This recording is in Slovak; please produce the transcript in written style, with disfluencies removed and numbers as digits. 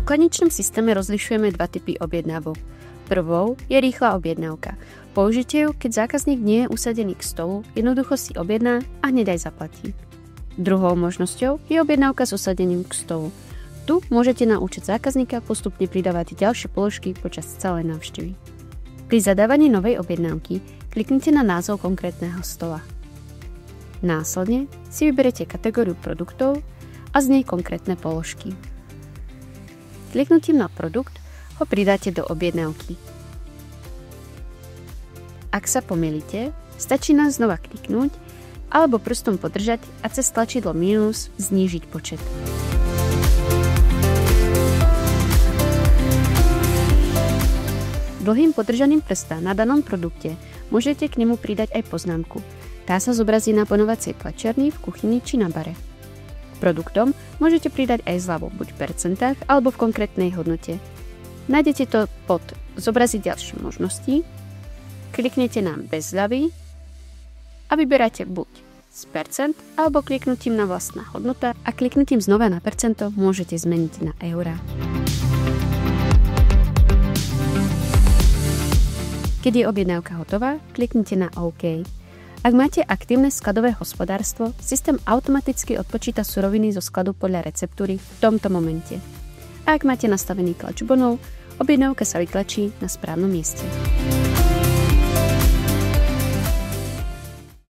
pokladničnom systéme rozlišujeme dva typy objednávok. Prvou je rýchla objednávka. Použite ju, keď zákazník nie je usadený k stolu, jednoducho si objedná a hneď aj zaplatí. Druhou možnosťou je objednávka s usadením k stolu. Tu môžete na účet zákazníka postupne pridávať ďalšie položky počas celej návštevy. Pri zadávaní novej objednávky kliknite na názov konkrétneho stola. Následne si vyberete kategóriu produktov a z nej konkrétne položky. Kliknutím na produkt ho pridáte do objednávky. Ak sa pomýlite, stačí nám znova kliknúť alebo prstom podržať a cez tlačidlo mínus znížiť počet. Dlhým podržaním prsta na danom produkte môžete k nemu pridať aj poznámku. Tá sa zobrazí na panovacej tlačiarni v kuchyni či na bare. Produktom môžete pridať aj zľavu buď v percentách alebo v konkrétnej hodnote. Nájdete to pod zobraziť ďalšie možnosti, kliknete na bez zľavy a vyberáte buď z percent alebo kliknutím na vlastná hodnota a kliknutím znova na percento môžete zmeniť na eurá. Keď je objednávka hotová, kliknite na OK. Ak máte aktívne skladové hospodárstvo, systém automaticky odpočíta suroviny zo skladu podľa receptúry v tomto momente. A ak máte nastavený tlač bonov, objednávka sa vytlačí na správnom mieste.